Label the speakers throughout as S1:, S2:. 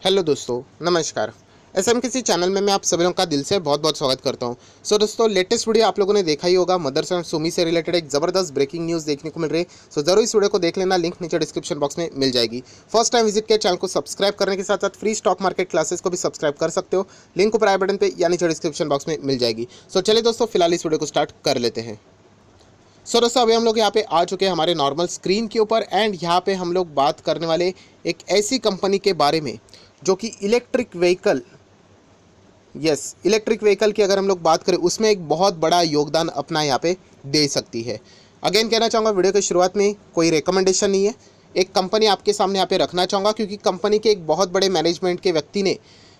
S1: Hello दोस्तों, नमस्कार। SM किसी चैनल में मैं आप सभी लोगों का दिल से बहुत बहुत स्वागत करता हूं। दोस्तों, लेटेस्ट वीडियो आप लोगों ने देखा ही होगा। मदरसन सुमी से रिलेटेड एक ज़बरदस्त ब्रेकिंग न्यूज़ देखने को मिल रही है। ज़रूर इस वीडियो को देख लेना, लिंक नीचे डिस्क्रिप्शन बॉक्स में मिल जाएगी। फर्स्ट टाइम विजिट किया चैनल को सब्सक्राइब करने के साथ साथ फ्री स्टॉक मार्केट क्लासेस को भी सब्सक्राइब कर सकते हो। लिंक ऊपर आई बटन पर या नीचे डिस्क्रिप्शन बॉक्स में मिल जाएगी। चलिए दोस्तों, फिलहाल इस वीडियो को स्टार्ट कर लेते हैं। दोस्तों, अभी हम लोग यहाँ पे आ चुके हैं हमारे नॉर्मल स्क्रीन के ऊपर एंड यहाँ पे हम लोग बात करने वाले एक ऐसी कंपनी के बारे में जो कि इलेक्ट्रिक व्हीकल, इलेक्ट्रिक व्हीकल की अगर हम लोग बात करें उसमें एक बहुत बड़ा योगदान अपना यहाँ पे दे सकती है। अगेन कहना चाहूँगा, वीडियो की शुरुआत में कोई रिकमेंडेशन नहीं है, एक कंपनी आपके सामने यहाँ पे रखना चाहूँगा क्योंकि कंपनी के एक बहुत बड़े मैनेजमेंट के व्यक्ति ने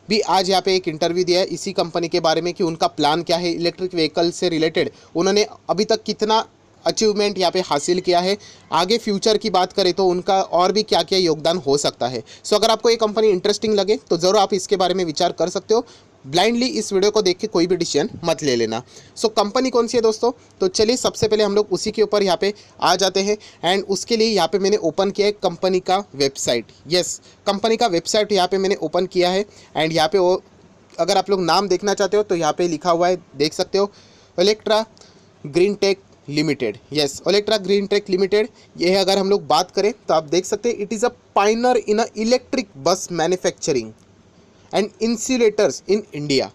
S1: भी आज यहाँ पे एक इंटरव्यू दिया है इसी कंपनी के बारे में कि उनका प्लान क्या है इलेक्ट्रिक व्हीकल से रिलेटेड, उन्होंने अभी तक कितना अचीवमेंट यहाँ पे हासिल किया है, आगे फ्यूचर की बात करें तो उनका और भी क्या क्या योगदान हो सकता है। अगर आपको ये कंपनी इंटरेस्टिंग लगे तो ज़रूर आप इसके बारे में विचार कर सकते हो। ब्लाइंडली इस वीडियो को देख के कोई भी डिसीजन मत ले लेना। कंपनी कौन सी है दोस्तों? तो चलिए सबसे पहले हम लोग उसी के ऊपर यहाँ पे आ जाते हैं एंड उसके लिए यहाँ पे मैंने ओपन किया है कंपनी का वेबसाइट। कंपनी का वेबसाइट यहाँ पे मैंने ओपन किया है एंड यहाँ पे वो अगर आप लोग नाम देखना चाहते हो तो यहाँ पे लिखा हुआ है, देख सकते हो, ओलेक्ट्रा ग्रीन टेक लिमिटेड। ओलेक्ट्रा ग्रीन टेक लिमिटेड, ये अगर हम लोग बात करें तो आप देख सकते हैं it is a pioneer in a electric bus manufacturing and insulators in India.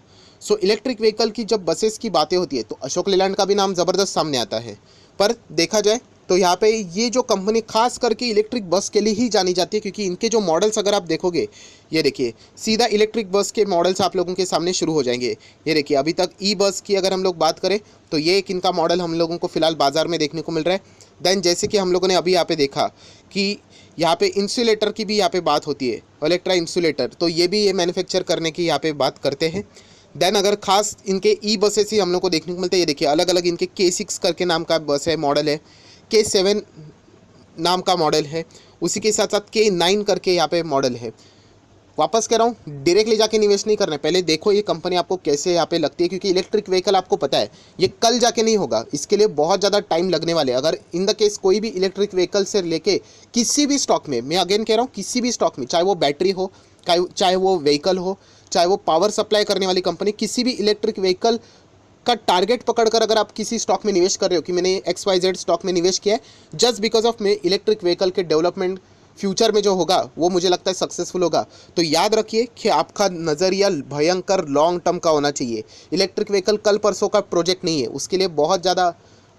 S1: Electric vehicle की जब बसेस की बातें होती है तो अशोक लेलैंड का भी नाम ज़बरदस्त सामने आता है, पर देखा जाए तो यहाँ पे ये जो कंपनी खास करके इलेक्ट्रिक बस के लिए ही जानी जाती है क्योंकि इनके जो मॉडल्स अगर आप देखोगे, ये देखिए सीधा इलेक्ट्रिक बस के मॉडल्स आप लोगों के सामने शुरू हो जाएंगे। ये देखिए अभी तक ई बस की अगर हम लोग बात करें तो ये एक इनका मॉडल हम लोगों को फिलहाल बाज़ार में देखने को मिल रहा है। देन जैसे कि हम लोगों ने अभी यहाँ पे देखा कि यहाँ पे इंसुलेटर की भी यहाँ पे बात होती है, इलेक्ट्रा इंसुलेटर, तो ये भी ये मैन्युफैक्चर करने की यहाँ पे बात करते हैं। देन अगर खास इनके ई बसेस ही हम लोग को देखने को मिलते हैं, ये देखिए अलग अलग इनके K6 करके नाम का बस है, मॉडल है, K7 नाम का मॉडल है, उसी के साथ साथ K9 करके यहाँ पे मॉडल है। वापस कह रहा हूँ, डायरेक्टली जाके निवेश नहीं करना है, पहले देखो ये कंपनी आपको कैसे यहाँ पे लगती है क्योंकि इलेक्ट्रिक व्हीकल आपको पता है ये कल जाके नहीं होगा, इसके लिए बहुत ज़्यादा टाइम लगने वाले। अगर इन द केस कोई भी इलेक्ट्रिक व्हीकल से लेके किसी भी स्टॉक में, मैं अगेन कह रहा हूँ किसी भी स्टॉक में, चाहे वो बैटरी हो, चाहे वो व्हीकल हो, चाहे वो पावर सप्लाई करने वाली कंपनी, किसी भी इलेक्ट्रिक व्हीकल का टारगेट पकड़कर अगर आप किसी स्टॉक में निवेश कर रहे हो कि मैंने XYZ स्टॉक में निवेश किया है जस्ट बिकॉज ऑफ मैं इलेक्ट्रिक व्हीकल के डेवलपमेंट फ्यूचर में जो होगा वो मुझे लगता है सक्सेसफुल होगा, तो याद रखिए कि आपका नज़रिया भयंकर लॉन्ग टर्म का होना चाहिए। इलेक्ट्रिक व्हीकल कल परसों का प्रोजेक्ट नहीं है, उसके लिए बहुत ज़्यादा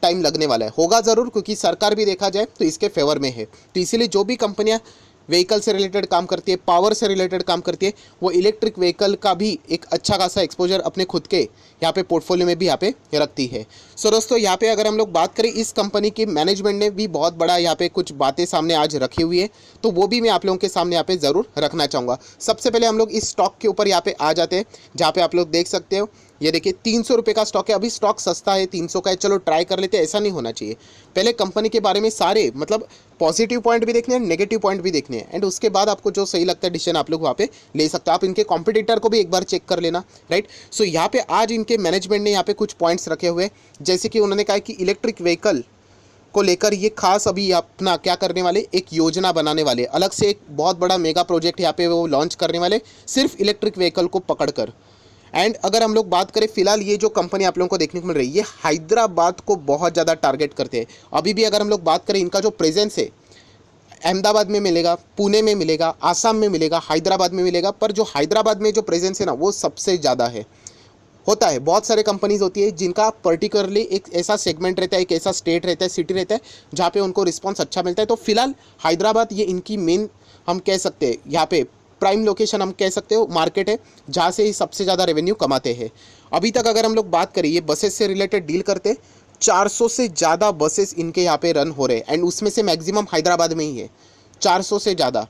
S1: टाइम लगने वाला है, होगा ज़रूर क्योंकि सरकार भी देखा जाए तो इसके फेवर में है। तो इसीलिए जो भी कंपनियां व्हीकल से रिलेटेड काम करती है, पावर से रिलेटेड काम करती है, वो इलेक्ट्रिक व्हीकल का भी एक अच्छा खासा एक्सपोजर अपने खुद के यहाँ पे पोर्टफोलियो में भी यहाँ पे रखती है। दोस्तों, यहाँ पे अगर हम लोग बात करें इस कंपनी की मैनेजमेंट ने भी बहुत बड़ा यहाँ पे कुछ बातें सामने आज रखी हुई है, तो वो भी मैं आप लोगों के सामने यहाँ पे ज़रूर रखना चाहूँगा। सबसे पहले हम लोग इस स्टॉक के ऊपर यहाँ पे आ जाते हैं जहाँ पे आप लोग देख सकते हो, ये देखिए 300 रुपये का स्टॉक है। अभी स्टॉक सस्ता है, 300 का है, चलो ट्राई कर लेते हैं, ऐसा नहीं होना चाहिए। पहले कंपनी के बारे में सारे मतलब पॉजिटिव पॉइंट भी देखने हैं, नेगेटिव पॉइंट भी देखने हैं एंड उसके बाद आपको जो सही लगता है डिसीजन आप लोग वहाँ पे ले सकते हो। आप इनके कॉम्पिटिटर को भी एक बार चेक कर लेना, राइट। यहाँ पे आज इनके मैनेजमेंट ने यहाँ पे कुछ पॉइंट्स रखे हुए, जैसे कि उन्होंने कहा कि इलेक्ट्रिक व्हीकल को लेकर ये खास अभी अपना क्या करने वाले, एक योजना बनाने वाले, अलग से एक बहुत बड़ा मेगा प्रोजेक्ट यहाँ पे वो लॉन्च करने वाले सिर्फ इलेक्ट्रिक व्हीकल को पकड़कर। एंड अगर हम लोग बात करें फिलहाल ये जो कंपनी आप लोगों को देखने को मिल रही है ये हैदराबाद को बहुत ज़्यादा टारगेट करते हैं। अभी भी अगर हम लोग बात करें इनका जो प्रेजेंस है अहमदाबाद में मिलेगा, पुणे में मिलेगा, आसाम में मिलेगा, हैदराबाद में मिलेगा, पर जो हैदराबाद में जो प्रेजेंस है ना वो सबसे ज़्यादा है। होता है बहुत सारे कंपनीज होती है जिनका पर्टिकुलरली एक ऐसा सेगमेंट रहता है, एक ऐसा स्टेट रहता है, सिटी रहता है जहाँ पे उनको रिस्पांस अच्छा मिलता है। तो फिलहाल हैदराबाद ये इनकी मेन हम कह सकते हैं यहाँ पे प्राइम लोकेशन हम कह सकते हो मार्केट है जहाँ से ही सबसे ज़्यादा रेवेन्यू कमाते हैं। अभी तक अगर हम लोग बात करें ये बसेस से रिलेटेड डील करते हैं, 400 से ज़्यादा बसेस इनके यहाँ पे रन हो रहे हैं एंड उसमें से मैक्सिमम हैदराबाद में ही है, 400 से ज़्यादा।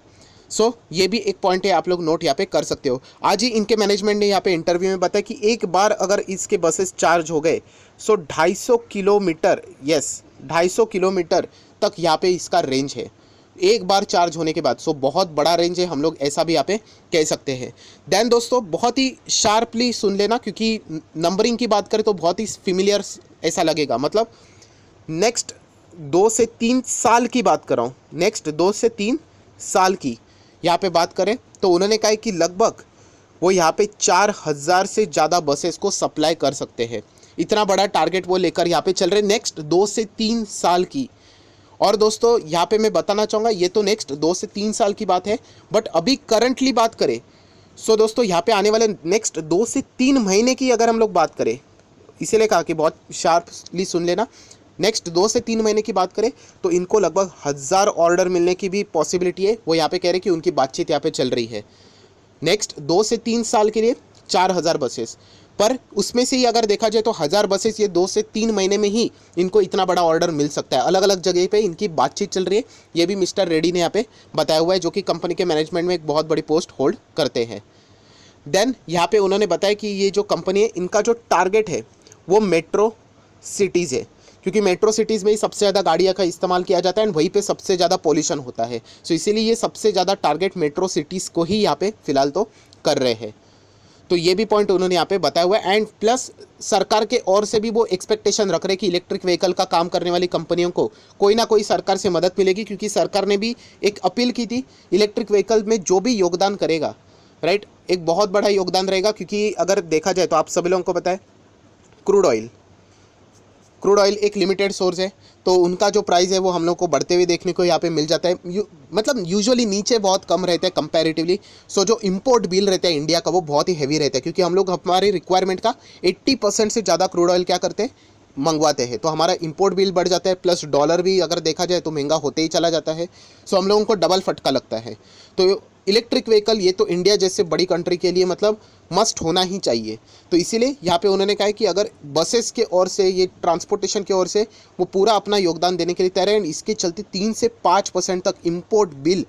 S1: ये भी एक पॉइंट है, आप लोग नोट यहाँ पे कर सकते हो। आज ही इनके मैनेजमेंट ने यहाँ पे इंटरव्यू में बताया कि एक बार अगर इसके बसेस चार्ज हो गए 250 किलोमीटर, 250 किलोमीटर तक यहाँ पे इसका रेंज है एक बार चार्ज होने के बाद। बहुत बड़ा रेंज है, हम लोग ऐसा भी यहाँ पे कह सकते हैं। देन दोस्तों बहुत ही शार्पली सुन लेना क्योंकि नंबरिंग की बात करें तो बहुत ही फिमिलियर ऐसा लगेगा, मतलब नेक्स्ट 2 से 3 साल की बात कर रहा हूँ, नेक्स्ट 2 से 3 साल की यहाँ पे बात करें तो उन्होंने कहा है कि लगभग वो यहाँ पे 4000 से ज़्यादा बसेस को सप्लाई कर सकते हैं। इतना बड़ा टारगेट वो लेकर यहाँ पे चल रहे नेक्स्ट 2 से 3 साल की। और दोस्तों यहाँ पे मैं बताना चाहूँगा, ये तो नेक्स्ट 2 से 3 साल की बात है, बट अभी करंटली बात करें सो दोस्तों यहाँ पे आने वाले नेक्स्ट 2 से 3 महीने की अगर हम लोग बात करें, इसीलिए कहा कि बहुत शार्पली सुन लेना, नेक्स्ट 2 से 3 महीने की बात करें तो इनको लगभग 1000 ऑर्डर मिलने की भी पॉसिबिलिटी है। वो यहाँ पे कह रहे हैं कि उनकी बातचीत यहाँ पे चल रही है नेक्स्ट 2 से 3 साल के लिए 4000 बसेस। पर उसमें से ही अगर देखा जाए तो 1000 बसेस ये 2 से 3 महीने में ही इनको इतना बड़ा ऑर्डर मिल सकता है। अलग अलग जगह पे इनकी बातचीत चल रही है, ये भी मिस्टर रेड्डी ने यहाँ पे बताया हुआ है, जो कि कंपनी के मैनेजमेंट में एक बहुत बड़ी पोस्ट होल्ड करते हैं। देन यहाँ पे उन्होंने बताया कि ये जो कंपनी है इनका जो टारगेट है वो मेट्रो सिटीज़ है, क्योंकि मेट्रो सिटीज़ में ही सबसे ज़्यादा गाड़ियाँ का इस्तेमाल किया जाता है एंड वहीं पे सबसे ज़्यादा पॉल्यूशन होता है। सो इसीलिए ये सबसे ज़्यादा टारगेट मेट्रो सिटीज़ को ही यहाँ पे फिलहाल तो कर रहे हैं। तो ये भी पॉइंट उन्होंने यहाँ पे बताया हुआ है। एंड प्लस सरकार के ओर से भी वो एक्सपेक्टेशन रख रहे हैं कि इलेक्ट्रिक व्हीकल का काम करने वाली कंपनियों को कोई ना कोई सरकार से मदद मिलेगी, क्योंकि सरकार ने भी एक अपील की थी इलेक्ट्रिक व्हीकल में जो भी योगदान करेगा, राइट, एक बहुत बड़ा योगदान रहेगा। क्योंकि अगर देखा जाए तो आप सभी लोगों को पता है क्रूड ऑयल एक लिमिटेड सोर्स है, तो उनका जो प्राइस है वो हम लोग को बढ़ते हुए देखने को यहाँ पे मिल जाता है। मतलब यूजुअली नीचे बहुत कम रहते हैं कंपैरेटिवली। सो जो इंपोर्ट बिल रहता है इंडिया का वो बहुत ही हैवी रहता है, क्योंकि हम लोग हमारी रिक्वायरमेंट का 80% से ज़्यादा क्रूड ऑयल क्या करते हैं, मंगवाते हैं। तो हमारा इंपोर्ट बिल बढ़ जाता है, प्लस डॉलर भी अगर देखा जाए तो महंगा होते ही चला जाता है। सो हम लोगों को डबल फटका लगता है। तो इलेक्ट्रिक व्हीकल ये तो इंडिया जैसे बड़ी कंट्री के लिए मतलब मस्ट होना ही चाहिए। तो इसीलिए यहाँ पे उन्होंने कहा है कि अगर बसेस के ओर से, ये ट्रांसपोर्टेशन के ओर से वो पूरा अपना योगदान देने के लिए तैयार है एंड इसके चलते 3 से 5% तक इंपोर्ट बिल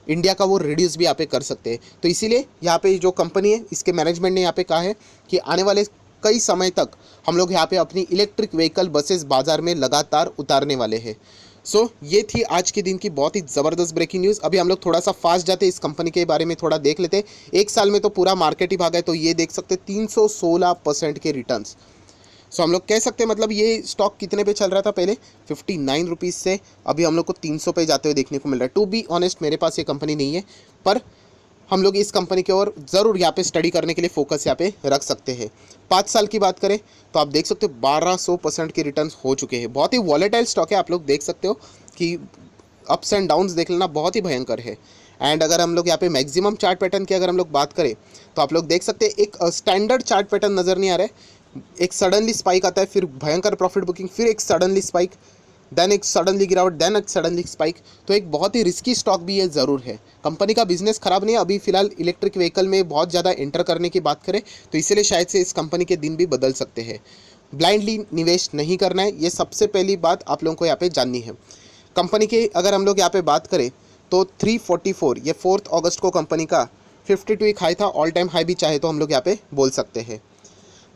S1: इंडिया का वो रिड्यूस भी यहाँ पे कर सकते हैं। तो इसीलिए यहाँ पे जो कंपनी है इसके मैनेजमेंट ने यहाँ पे कहा है कि आने वाले कई समय तक हम लोग यहाँ पे अपनी इलेक्ट्रिक व्हीकल बसेस बाज़ार में लगातार उतारने वाले हैं। सो ये थी आज के दिन की बहुत ही ज़बरदस्त ब्रेकिंग न्यूज़। अभी हम लोग थोड़ा सा फास्ट जाते इस कंपनी के बारे में थोड़ा देख लेते। एक साल में तो पूरा मार्केट ही भागा है, तो ये देख सकते 316% के रिटर्न्स। सो हम लोग कह सकते हैं मतलब ये स्टॉक कितने पे चल रहा था पहले, 59 रुपीज़ से अभी हम लोग को 300 पे जाते हुए देखने को मिल रहा है। टू बी ऑनेस्ट मेरे पास ये कंपनी नहीं है, पर हम लोग इस कंपनी की ओर ज़रूर यहाँ पे स्टडी करने के लिए फोकस यहाँ पे रख सकते हैं। 5 साल की बात करें तो आप देख सकते हो 1200% के रिटर्न्स हो चुके हैं। बहुत ही वॉलेटाइल स्टॉक है, आप लोग देख सकते हो कि अप्स एंड डाउन्स देख लेना बहुत ही भयंकर है। एंड अगर हम लोग यहाँ पे मैक्सिमम चार्ट पैटर्न की अगर हम लोग बात करें तो आप लोग देख सकते हैं एक स्टैंडर्ड चार्ट पैटर्न नज़र नहीं आ रहा है। एक सडनली स्पाइक आता है, फिर भयंकर प्रॉफिट बुकिंग, फिर एक सडनली स्पाइक, देन एक सडनली गिरावट, देन एक सडनली स्पाइक। तो एक बहुत ही रिस्की स्टॉक भी ये ज़रूर है। कंपनी का बिजनेस खराब नहीं है, अभी फिलहाल इलेक्ट्रिक व्हीकल में बहुत ज़्यादा एंटर करने की बात करें तो इसलिए शायद से इस कंपनी के दिन भी बदल सकते हैं। ब्लाइंडली निवेश नहीं करना है, ये सबसे पहली बात आप लोगों को यहाँ पे जाननी है। कंपनी के अगर हम लोग यहाँ पे बात करें तो 344 ये 4 अगस्त को कंपनी का 52 एक हाई था, ऑल टाइम हाई भी चाहे तो हम लोग यहाँ पे बोल सकते हैं।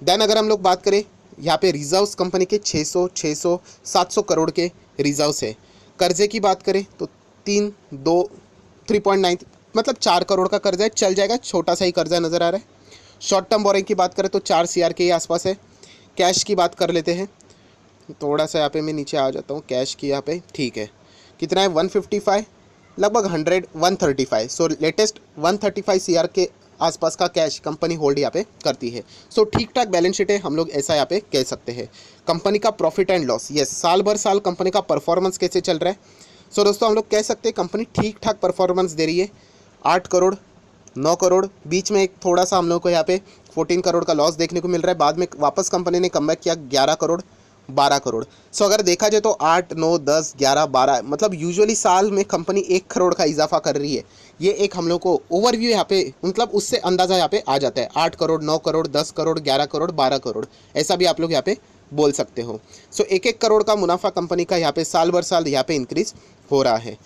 S1: देन अगर हम लोग बात करें यहाँ पे रिजर्व्स कंपनी के 700 करोड़ के रिजर्व्स है। कर्जे की बात करें तो 3.9 मतलब 4 करोड़ का कर्जा है, चल जाएगा, छोटा सा ही कर्जा नज़र आ रहा है। शॉर्ट टर्म बोरिंग की बात करें तो 4 CR के आसपास है। कैश की बात कर लेते हैं, थोड़ा सा यहाँ पे मैं नीचे आ जाता हूँ। कैश की यहाँ पे ठीक है, कितना है 155, लगभग 135। सो लेटेस्ट 135 CR के आसपास का कैश कंपनी होल्ड यहाँ पे करती है। सो ठीक ठाक बैलेंस शीट है, हम लोग ऐसा यहाँ पे कह सकते हैं। कंपनी का प्रॉफिट एंड लॉस, यस, साल भर साल कंपनी का परफॉर्मेंस कैसे चल रहा है। सो दोस्तों हम लोग कह सकते हैं कंपनी ठीक ठाक परफॉर्मेंस दे रही है। 8 करोड़ 9 करोड़, बीच में एक थोड़ा सा हम लोग को यहाँ पे 14 करोड़ का लॉस देखने को मिल रहा है। बाद में वापस कंपनी ने कमबैक किया 11 करोड़ 12 करोड़। सो अगर देखा जाए तो 8 9 10 11 12 मतलब यूजुअली साल में कंपनी 1 करोड़ का इजाफा कर रही है। ये एक हम लोग को ओवरव्यू यहाँ पे मतलब उससे अंदाज़ा यहाँ पे आ जाता है। 8 करोड़ 9 करोड़ 10 करोड़ 11 करोड़ 12 करोड़ ऐसा भी आप लोग यहाँ पे बोल सकते हो। सो 1-1 करोड़ का मुनाफा कंपनी का यहाँ पे साल भर साल यहाँ पे इंक्रीज हो रहा है।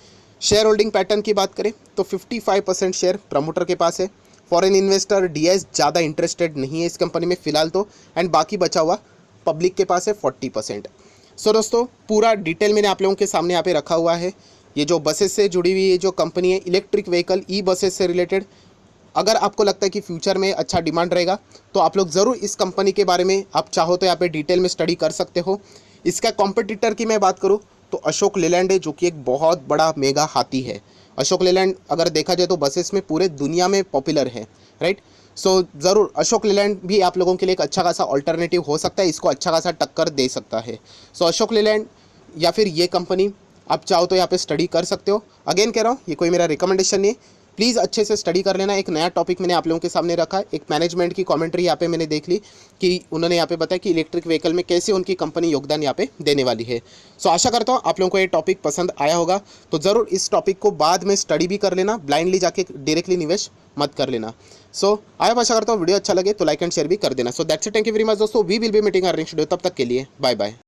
S1: शेयर होल्डिंग पैटर्न की बात करें तो 55% शेयर प्रमोटर के पास है। फॉरेन इन्वेस्टर डीआईएस ज़्यादा इंटरेस्टेड नहीं है इस कंपनी में फ़िलहाल तो, एंड बाकी बचा हुआ पब्लिक के पास है 40%। सो दोस्तों पूरा डिटेल मैंने आप लोगों के सामने यहाँ पे रखा हुआ है। ये जो बसेस से जुड़ी हुई ये जो कंपनी है इलेक्ट्रिक व्हीकल ई बसेस से रिलेटेड, अगर आपको लगता है कि फ्यूचर में अच्छा डिमांड रहेगा तो आप लोग ज़रूर इस कंपनी के बारे में आप चाहो तो यहाँ पे डिटेल में स्टडी कर सकते हो। इसका कॉम्पिटिटर की मैं बात करूँ तो अशोक लेलैंड है, जो कि एक बहुत बड़ा मेगा हाथी है। अशोक लेलैंड अगर देखा जाए तो बसेस में पूरे दुनिया में पॉपुलर है, राइट। सो ज़रूर अशोक लेलैंड भी आप लोगों के लिए एक अच्छा खासा ऑल्टरनेटिव हो सकता है, इसको अच्छा खासा टक्कर दे सकता है। सो अशोक लेलैंड या फिर ये कंपनी आप चाहो तो यहाँ पे स्टडी कर सकते हो। अगेन कह रहा हूँ, ये कोई मेरा रिकमेंडेशन नहीं है, प्लीज़ अच्छे से स्टडी कर लेना। एक नया टॉपिक मैंने आप लोगों के सामने रखा है, एक मैनेजमेंट की कमेंट्री यहाँ पे मैंने देख ली कि उन्होंने यहाँ पे बताया कि इलेक्ट्रिक व्हीकल में कैसे उनकी कंपनी योगदान यहाँ पे देने वाली है। सो आशा करता हूँ आप लोगों को ये टॉपिक पसंद आया होगा, तो ज़रूर इस टॉपिक को बाद में स्टडी भी कर लेना, ब्लाइंडली जाके डायरेक्टली निवेश मत कर लेना। सो आशा करता हूँ वीडियो अच्छा लगे तो लाइक एंड शेयर भी कर देना। So that's it, thank you very much दोस्तों, we will be meeting our next video, तब तक के लिए बाय बाय।